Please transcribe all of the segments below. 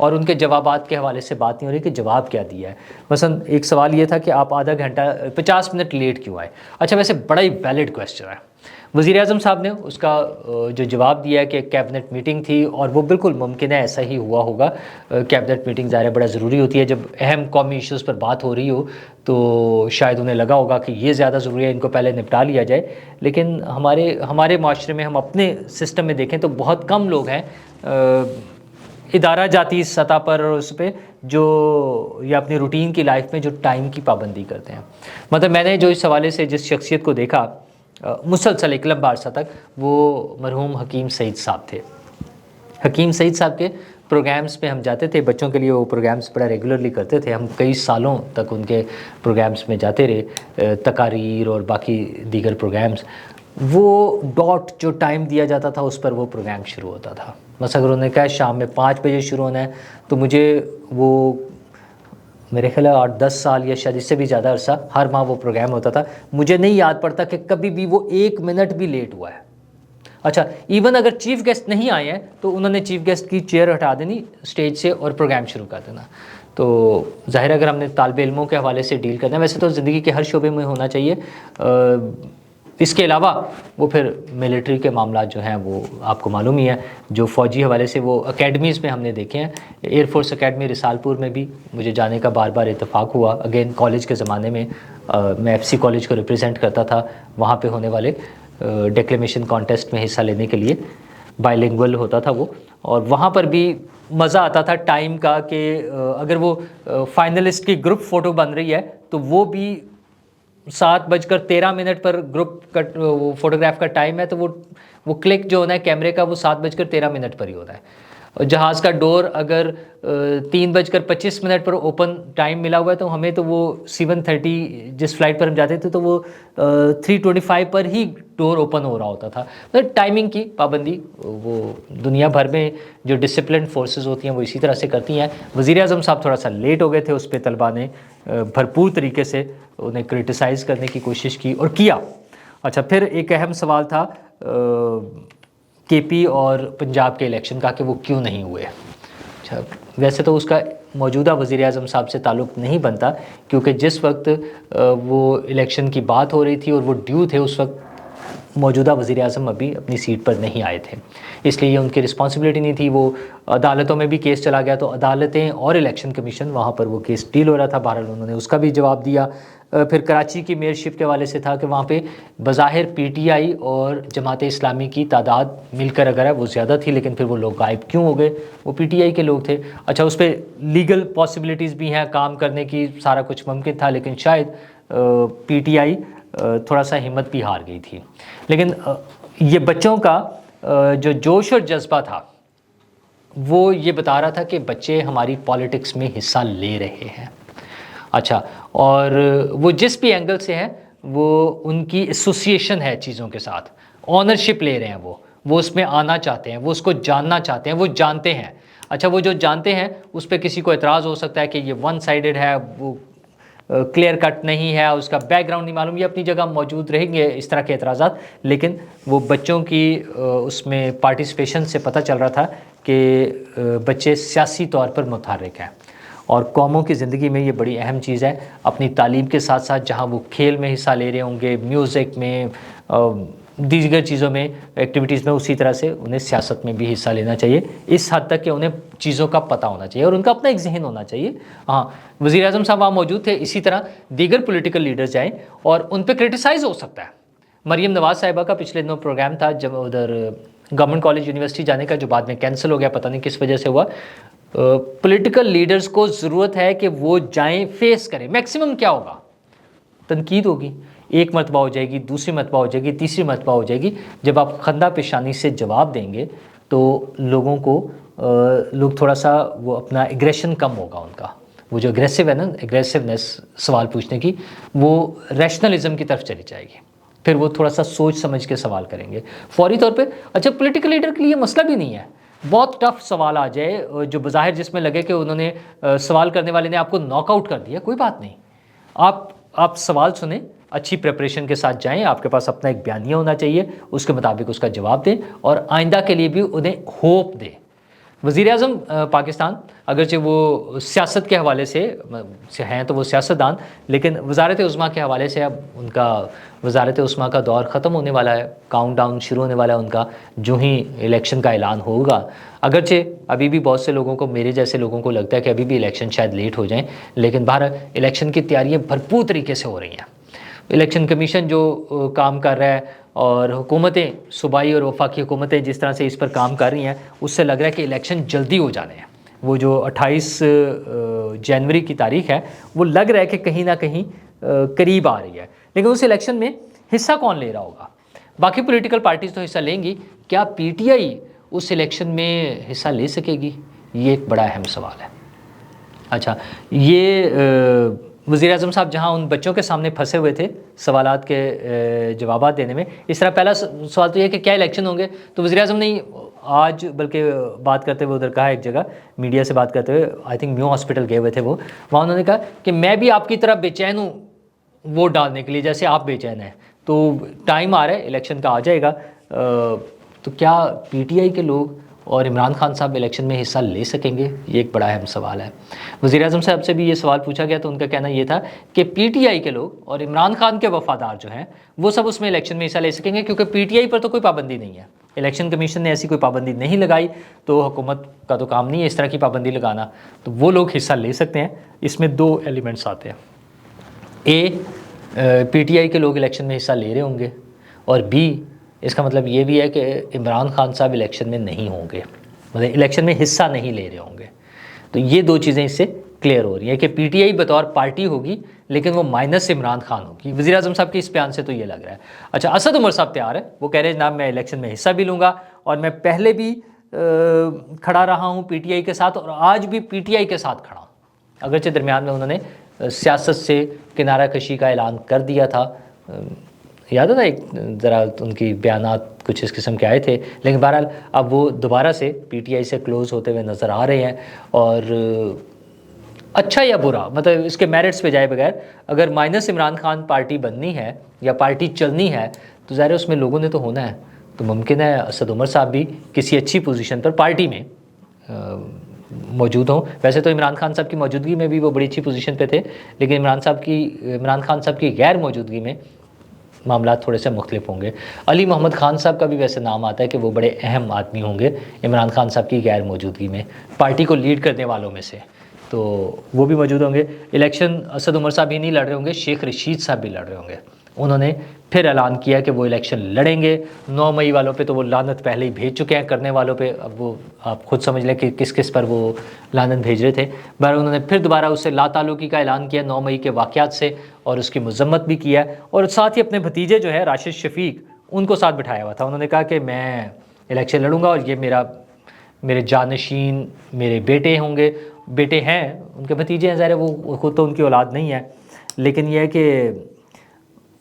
اور ان کے جوابات کے حوالے سے بات نہیں ہو رہی کہ جواب کیا دیا ہے. مثلا ایک سوال یہ تھا کہ آپ آدھا گھنٹہ 50 منٹ لیٹ کیوں آئے. اچھا ویسے بڑا ہی ویلڈ کویسچن ہے. وزیر اعظم صاحب نے اس کا جو جواب دیا ہے کہ کیبنٹ میٹنگ تھی, اور وہ بالکل ممکن ہے ایسا ہی ہوا ہوگا. کیبنٹ میٹنگ ظاہر ہے بڑا ضروری ہوتی ہے, جب اہم قومی ایشوز پر بات ہو رہی ہو تو شاید انہیں لگا ہوگا کہ یہ زیادہ ضروری ہے, ان کو پہلے نپٹا لیا جائے. لیکن ہمارے معاشرے میں, ہم اپنے سسٹم میں دیکھیں تو بہت کم لوگ ہیں ادارہ جاتی سطح پر اور اس پہ جو یا اپنی روٹین کی لائف میں جو ٹائم کی پابندی کرتے ہیں. مطلب میں نے جو اس حوالے سے جس شخصیت کو دیکھا مسلسل ایک لمبا عرصہ تک, وہ مرحوم حکیم سعید صاحب تھے. حکیم سعید صاحب کے پروگرامز پہ ہم جاتے تھے, بچوں کے لیے وہ پروگرامز بڑا ریگولرلی کرتے تھے. ہم کئی سالوں تک ان کے پروگرامز میں جاتے رہے, تقاریر اور باقی دیگر پروگرامز. وہ ڈاٹ جو ٹائم دیا جاتا تھا اس پر وہ پروگرام شروع ہوتا تھا. مثلا اگر انہوں نے کہا شام میں 5 بجے شروع ہونا ہے, تو مجھے وہ میرے خیال ہے 8-10 سال یا شاید اس سے بھی زیادہ عرصہ ہر ماہ وہ پروگرام ہوتا تھا. مجھے نہیں یاد پڑتا کہ کبھی بھی وہ 1 منٹ بھی لیٹ ہوا ہے. اچھا ایون اگر چیف گیسٹ نہیں آئے ہیں تو انہوں نے چیف گیسٹ کی چیئر ہٹا دینی اسٹیج سے اور پروگرام شروع کر دینا. تو ظاہر اگر ہم نے طالب علموں کے حوالے سے ڈیل کرنا ہے, ویسے تو زندگی کے ہر شعبے میں ہونا چاہیے. اس کے علاوہ وہ پھر ملٹری کے معاملات جو ہیں وہ آپ کو معلوم ہی ہے, جو فوجی حوالے سے وہ اکیڈمیز میں ہم نے دیکھے ہیں. ایئر فورس اکیڈمی رسال پور میں بھی مجھے جانے کا بار بار اتفاق ہوا. اگین کالج کے زمانے میں میں ایف سی کالج کو ریپرزینٹ کرتا تھا, وہاں پہ ہونے والے ڈیکلیمیشن کانٹیسٹ میں حصہ لینے کے لیے. بائی لینگول ہوتا تھا وہ, اور وہاں پر بھی مزہ آتا تھا ٹائم کا کہ اگر وہ فائنلسٹ کی گروپ فوٹو بن رہی ہے تو وہ بھی 7:13 پر گروپ کا فوٹوگراف کا ٹائم ہے, تو وہ کلک جو ہونا ہے کیمرے کا وہ 7:13 پر ہی ہوتا ہے. جہاز کا ڈور اگر 3:25 پر اوپن ٹائم ملا ہوا ہے تو ہمیں تو وہ C-130 جس فلائٹ پر ہم جاتے تھے تو وہ 3:25 پر ہی ڈور اوپن ہو رہا ہوتا تھا. ٹائمنگ کی پابندی وہ دنیا بھر میں جو ڈسپلن فورسز ہوتی ہیں وہ اسی طرح سے کرتی ہیں. وزیر اعظم صاحب تھوڑا سا لیٹ ہو گئے تھے, اس پہ طلباء نے بھرپور طریقے سے انہیں کرٹیسائز کرنے کی کوشش کی اور کیا. اچھا پھر ایک اہم سوال تھا کے پی اور پنجاب کے الیکشن کا کہ وہ کیوں نہیں ہوئے. اچھا ویسے تو اس کا موجودہ وزیر اعظم صاحب سے تعلق نہیں بنتا, کیونکہ جس وقت وہ الیکشن کی بات ہو رہی تھی اور وہ ڈیو تھے اس وقت موجودہ وزیر اعظم ابھی اپنی سیٹ پر نہیں آئے تھے, اس لیے یہ ان کی رسپانسبلٹی نہیں تھی. وہ عدالتوں میں بھی کیس چلا گیا تو عدالتیں اور الیکشن کمیشن وہاں پر وہ کیس ڈیل ہو رہا تھا. بہرحال انہوں نے اس کا بھی جواب دیا. پھر کراچی کی میئرشپ کے حوالے سے تھا کہ وہاں پہ بظاہر پی ٹی آئی اور جماعت اسلامی کی تعداد مل کر اگر ہے وہ زیادہ تھی, لیکن پھر وہ لوگ غائب کیوں ہو گئے؟ وہ پی ٹی آئی کے لوگ تھے. اچھا اس پہ لیگل پاسبلٹیز بھی ہیں کام کرنے کی, سارا کچھ ممکن تھا, لیکن شاید پی ٹی آئی تھوڑا سا ہمت بھی ہار گئی تھی. لیکن یہ بچوں کا جو جوش اور جذبہ تھا وہ یہ بتا رہا تھا کہ بچے ہماری پالیٹکس میں حصہ لے رہے ہیں. اچھا اور وہ جس بھی اینگل سے ہیں وہ ان کی ایسوسیشن ہے چیزوں کے ساتھ, آنرشپ لے رہے ہیں, وہ اس میں آنا چاہتے ہیں, وہ اس کو جاننا چاہتے ہیں, وہ جانتے ہیں. اچھا وہ جو جانتے ہیں اس پہ کسی کو اعتراض ہو سکتا ہے کہ یہ ون سائیڈڈ ہے, وہ کلیئر کٹ نہیں ہے, اس کا بیک گراؤنڈ نہیں معلوم, یہ اپنی جگہ موجود رہیں گے اس طرح کے اعتراضات. لیکن وہ بچوں کی اس میں پارٹیسپیشن سے پتہ چل رہا تھا کہ بچے سیاسی طور پر متحرک ہیں. اور قوموں کی زندگی میں یہ بڑی اہم چیز ہے. اپنی تعلیم کے ساتھ ساتھ جہاں وہ کھیل میں حصہ لے رہے ہوں گے, میوزک میں, دیگر چیزوں میں, ایکٹیویٹیز میں, اسی طرح سے انہیں سیاست میں بھی حصہ لینا چاہیے, اس حد تک کہ انہیں چیزوں کا پتہ ہونا چاہیے اور ان کا اپنا ایک ذہن ہونا چاہیے. ہاں وزیر اعظم صاحب وہاں موجود تھے, اسی طرح دیگر پولیٹیکل لیڈرز جائیں اور ان پہ کرٹیسائز ہو سکتا ہے. مریم نواز صاحبہ کا پچھلے دنوں پروگرام تھا جب ادھر گورنمنٹ کالج یونیورسٹی جانے کا, جو بعد میں کینسل ہو گیا, پتہ نہیں کس وجہ سے ہوا. پولیٹیکل لیڈرز کو ضرورت ہے کہ وہ جائیں, فیس کریں. میکسیمم کیا ہوگا؟ تنقید ہوگی, ایک مرتبہ ہو جائے گی, دوسری مرتبہ ہو جائے گی, تیسری مرتبہ ہو جائے گی. جب آپ خندہ پیشانی سے جواب دیں گے تو لوگوں کو لوگ تھوڑا سا وہ اپنا ایگریشن کم ہوگا ان کا, وہ جو اگریسو ہے نا, اگریسونیس سوال پوچھنے کی, وہ ریشنلزم کی طرف چلی جائے گی. پھر وہ تھوڑا سا سوچ سمجھ کے سوال کریں گے فوری طور پہ. اچھا پولیٹیکل لیڈر کے لیے مسئلہ بھی نہیں ہے, بہت ٹف سوال آ جائے جو بظاہر جس میں لگے کہ انہوں نے سوال کرنے والے نے آپ کو ناک آؤٹ کر دیا, کوئی بات نہیں, آپ سوال سنیں, اچھی پریپریشن کے ساتھ جائیں, آپ کے پاس اپنا ایک بیانیہ ہونا چاہیے, اس کے مطابق اس کا جواب دیں اور آئندہ کے لیے بھی انہیں ہوپ دیں. وزیر اعظم پاکستان اگرچہ وہ سیاست کے حوالے سے ہیں تو وہ سیاستدان، لیکن وزارت عظمیٰ کے حوالے سے اب ان کا وزارت عظمیٰ کا دور ختم ہونے والا ہے، کاؤنٹ ڈاؤن شروع ہونے والا ہے ان کا، جو ہی الیکشن کا اعلان ہوگا۔ اگرچہ ابھی بھی بہت سے لوگوں کو، میرے جیسے لوگوں کو لگتا ہے کہ ابھی بھی الیکشن شاید لیٹ ہو جائیں، لیکن بہرحال الیکشن کی تیاریاں بھرپور طریقے سے ہو رہی ہیں۔ الیکشن کمیشن جو کام کر رہا ہے اور حکومتیں، صوبائی اور وفاقی حکومتیں جس طرح سے اس پر کام کر رہی ہیں، اس سے لگ رہا ہے کہ الیکشن جلدی ہو جانے ہیں۔ وہ جو 28 جنوری کی تاریخ ہے، وہ لگ رہا ہے کہ کہیں نہ کہیں قریب آ رہی ہے، لیکن اس الیکشن میں حصہ کون لے رہا ہوگا؟ باقی پولیٹیکل پارٹیز تو حصہ لیں گی، کیا P T I us election میں حصہ لے سکے گی؟ یہ ایک بڑا اہم سوال ہے۔ اچھا، یہ وزیر اعظم صاحب جہاں ان بچوں کے سامنے پھنسے ہوئے تھے سوالات کے جوابات دینے میں، اس طرح پہلا سوال تو یہ کہ کیا الیکشن ہوں گے، تو وزیر اعظم نے آج بلکہ بات کرتے ہوئے ادھر کہا ایک جگہ میڈیا سے بات کرتے ہوئے، آئی تھنک میو ہاسپٹل گئے ہوئے تھے وہ، وہاں انہوں نے کہا کہ میں بھی آپ کی طرح بے چین ہوں ووٹ ڈالنے کے لیے جیسے آپ بے چین ہیں، تو ٹائم آ رہا ہے الیکشن کا، آ جائے گا۔ تو کیا پی ٹی آئی کے لوگ اور عمران خان صاحب الیکشن میں حصہ لے سکیں گے؟ یہ ایک بڑا اہم سوال ہے۔ وزیر اعظم صاحب سے بھی یہ سوال پوچھا گیا تو ان کا کہنا یہ تھا کہ پی ٹی آئی کے لوگ اور عمران خان کے وفادار جو ہیں وہ سب اس میں الیکشن میں حصہ لے سکیں گے، کیونکہ پی ٹی آئی پر تو کوئی پابندی نہیں ہے، الیکشن کمیشن نے ایسی کوئی پابندی نہیں لگائی، تو حکومت کا تو کام نہیں ہے اس طرح کی پابندی لگانا، تو وہ لوگ حصہ لے سکتے ہیں۔ اس میں دو ایلیمنٹس آتے ہیں، پی ٹی آئی کے لوگ الیکشن میں حصہ لے رہے ہوں گے، اور بی اس کا مطلب یہ بھی ہے کہ عمران خان صاحب الیکشن میں نہیں ہوں گے، مطلب الیکشن میں حصہ نہیں لے رہے ہوں گے۔ تو یہ دو چیزیں اس سے کلیئر ہو رہی ہیں کہ پی ٹی آئی بطور پارٹی ہوگی لیکن وہ مائنس عمران خان ہوگی۔ وزیر اعظم صاحب کے اس بیان سے تو یہ لگ رہا ہے۔ اچھا، اسد عمر صاحب تیار ہے، وہ کہہ رہے ہیں جناب میں الیکشن میں حصہ بھی لوں گا، اور میں پہلے بھی کھڑا رہا ہوں پی ٹی آئی کے ساتھ، اور آج بھی پی ٹی آئی کے ساتھ کھڑا ہوں۔ اگرچہ درمیان میں انہوں نے سیاست سے کنارہ کشی کا اعلان کر دیا تھا، یاد ہے نا، ایک ذرا ان کی بیانات کچھ اس قسم کے آئے تھے، لیکن بہرحال اب وہ دوبارہ سے پی ٹی آئی سے کلوز ہوتے ہوئے نظر آ رہے ہیں۔ اور اچھا یا برا، مطلب اس کے میرٹس پہ جائے بغیر، اگر مائنس عمران خان پارٹی بننی ہے یا پارٹی چلنی ہے تو ظاہر ہے اس میں لوگوں نے تو ہونا ہے، تو ممکن ہے اسد عمر صاحب بھی کسی اچھی پوزیشن پر پارٹی میں موجود ہوں۔ ویسے تو عمران خان صاحب کی موجودگی میں بھی وہ بڑی اچھی پوزیشن پہ تھے، لیکن عمران خان صاحب کی غیر موجودگی میں معاملات تھوڑے سے مختلف ہوں گے۔ علی محمد خان صاحب کا بھی ویسے نام آتا ہے کہ وہ بڑے اہم آدمی ہوں گے عمران خان صاحب کی غیر موجودگی میں، پارٹی کو لیڈ کرنے والوں میں سے، تو وہ بھی موجود ہوں گے۔ الیکشن اسد عمر صاحب ہی نہیں لڑ رہے ہوں گے، شیخ رشید صاحب بھی لڑ رہے ہوں گے۔ انہوں نے پھر اعلان کیا کہ وہ الیکشن لڑیں گے۔ 9 مئی والوں پہ تو وہ لعنت پہلے ہی بھیج چکے ہیں، کرنے والوں پہ اب وہ آپ خود سمجھ لیں کہ کس کس پر وہ لعنت بھیج رہے تھے۔ بہرحال انہوں نے پھر دوبارہ اس سے لا تعلقی کا اعلان کیا 9 مئی کے واقعات سے، اور اس کی مذمت بھی کیا، اور ساتھ ہی اپنے بھتیجے جو ہے راشد شفیق، ان کو ساتھ بٹھایا ہوا تھا۔ انہوں نے کہا کہ میں الیکشن لڑوں گا اور یہ میرے جانشین میرے بیٹے ہوں گے، بیٹے ہیں ان کے، بھتیجے ہیں، ظاہر ہے وہ خود تو ان کی اولاد نہیں ہے، لیکن یہ ہے کہ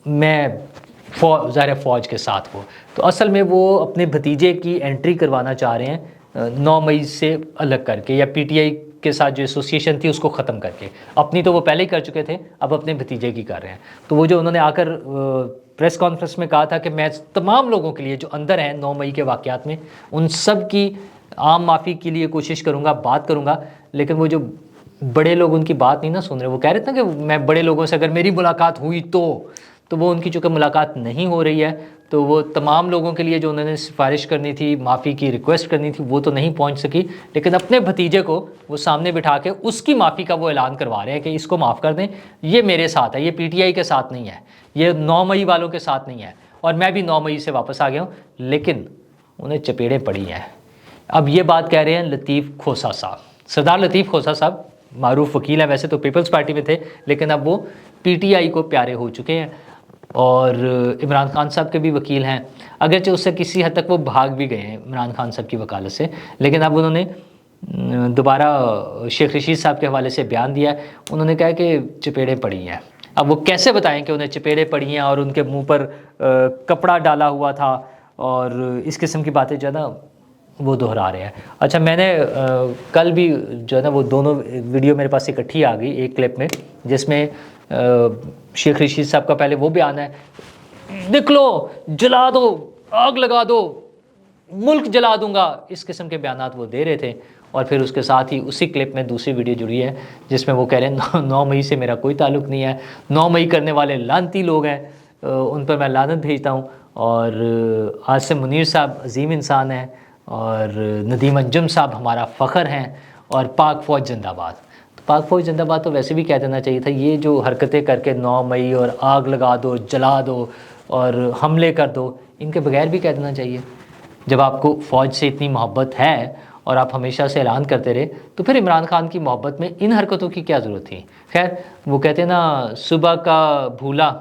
میں ظاہر فوج کے ساتھ وہ، تو اصل میں وہ اپنے بھتیجے کی انٹری کروانا چاہ رہے ہیں 9 مئی سے الگ کر کے، یا پی ٹی آئی کے ساتھ جو ایسوسیشن تھی اس کو ختم کر کے۔ اپنی تو وہ پہلے ہی کر چکے تھے، اب اپنے بھتیجے کی کر رہے ہیں۔ تو وہ جو انہوں نے آ کر پریس کانفرنس میں کہا تھا کہ میں تمام لوگوں کے لیے جو اندر ہیں 9 مئی کے واقعات میں، ان سب کی عام معافی کے لیے کوشش کروں گا، بات کروں گا، لیکن وہ جو بڑے لوگ ان کی بات نہیں نہ سن رہے، وہ کہہ رہے تھے کہ میں بڑے لوگوں سے اگر میری ملاقات ہوئی تو وہ ان کی چونکہ ملاقات نہیں ہو رہی ہے، تو وہ تمام لوگوں کے لیے جو انہوں نے سفارش کرنی تھی، معافی کی ریکویسٹ کرنی تھی، وہ تو نہیں پہنچ سکی، لیکن اپنے بھتیجے کو وہ سامنے بٹھا کے اس کی معافی کا وہ اعلان کروا رہے ہیں کہ اس کو معاف کر دیں، یہ میرے ساتھ ہے، یہ پی ٹی آئی کے ساتھ نہیں ہے، یہ 9 مئی والوں کے ساتھ نہیں ہے، اور میں بھی 9 مئی سے واپس آ گیا ہوں، لیکن انہیں چپیڑیں پڑی ہیں۔ اب یہ بات کہہ رہے ہیں لطیف کھوسہ صاحب، سردار لطیف کھوسہ صاحب معروف وکیل ہیں، ویسے تو پیپلز پارٹی میں تھے لیکن اب وہ پی ٹی آئی کو پیارے ہو چکے ہیں، اور عمران خان صاحب کے بھی وکیل ہیں، اگرچہ اس سے کسی حد تک وہ بھاگ بھی گئے ہیں عمران خان صاحب کی وکالت سے، لیکن اب انہوں نے دوبارہ شیخ رشید صاحب کے حوالے سے بیان دیا ہے۔ انہوں نے کہا کہ چپیڑیں پڑی ہیں، اب وہ کیسے بتائیں کہ انہیں چپیڑیں پڑی ہیں اور ان کے منہ پر کپڑا ڈالا ہوا تھا، اور اس قسم کی باتیں جو ہے نا وہ دہرا رہے ہیں۔ اچھا، میں نے کل بھی جو ہے نا وہ دونوں ویڈیو میرے پاس اکٹھی آ گئی ایک کلپ میں، جس میں شیخ رشید صاحب کا پہلے وہ بیان ہے، نکلو جلا دو آگ لگا دو ملک جلا دوں گا، اس قسم کے بیانات وہ دے رہے تھے. اور پھر اس کے ساتھ ہی اسی کلپ میں دوسری ویڈیو جڑی ہے جس میں وہ کہہ رہے ہیں 9 مئی سے میرا کوئی تعلق نہیں ہے، 9 مئی کرنے والے لعنتی لوگ ہیں، ان پر میں لعنت بھیجتا ہوں. اور آصم منیر صاحب عظیم انسان ہیں، اور ندیم انجم صاحب ہمارا فخر ہیں، اور پاک فوج زندہ باد. پاک فوج زندہ باد تو ویسے بھی کہہ دینا چاہیے تھا. یہ جو حرکتیں کر کے 9 مئی اور آگ لگا دو، جلا دو اور حملے کر دو، ان کے بغیر بھی کہہ دینا چاہیے. جب آپ کو فوج سے اتنی محبت ہے اور آپ ہمیشہ سے اعلان کرتے رہے، تو پھر عمران خان کی محبت میں ان حرکتوں کی کیا ضرورت تھی؟ خیر، وہ کہتے ہیں نا صبح کا بھولا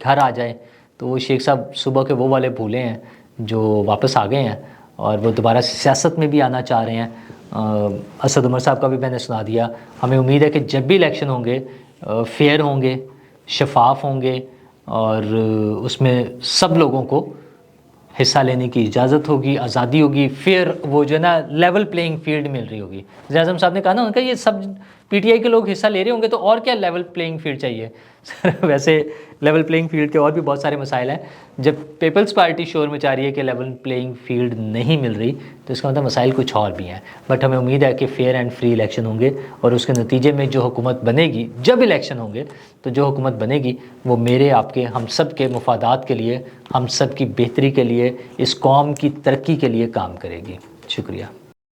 گھر آ جائے، تو وہ شیخ صاحب صبح کے وہ والے بھولے ہیں جو واپس آ گئے ہیں اور وہ دوبارہ سیاست میں بھی آنا چاہ رہے ہیں. اسد عمر صاحب کا بھی میں نے سنا دیا. ہمیں امید ہے کہ جب بھی الیکشن ہوں گے فیئر ہوں گے، شفاف ہوں گے، اور اس میں سب لوگوں کو حصہ لینے کی اجازت ہوگی، آزادی ہوگی، فیئر وہ جو ہے نا لیول پلینگ فیلڈ مل رہی ہوگی. وزیر اعظم صاحب نے کہا نا، ان کا یہ سب پی ٹی آئی کے لوگ حصہ لے رہے ہوں گے تو اور کیا لیول پلینگ فیلڈ چاہیے. ویسے لیول پلینگ فیلڈ کے اور بھی بہت سارے مسائل ہیں. جب پیپلز پارٹی شور مچا رہی ہے کہ لیول پلینگ فیلڈ نہیں مل رہی، تو اس کا مطلب مسائل کچھ اور بھی ہیں. بٹ ہمیں امید ہے کہ فیئر اینڈ فری الیکشن ہوں گے، اور اس کے نتیجے میں جو حکومت بنے گی، جب الیکشن ہوں گے تو جو حکومت بنے گی وہ میرے، آپ کے، ہم سب کے مفادات کے لیے، ہم سب کی بہتری کے لیے، اس قوم کی ترقی کے لیے کام کرے گی. شکریہ.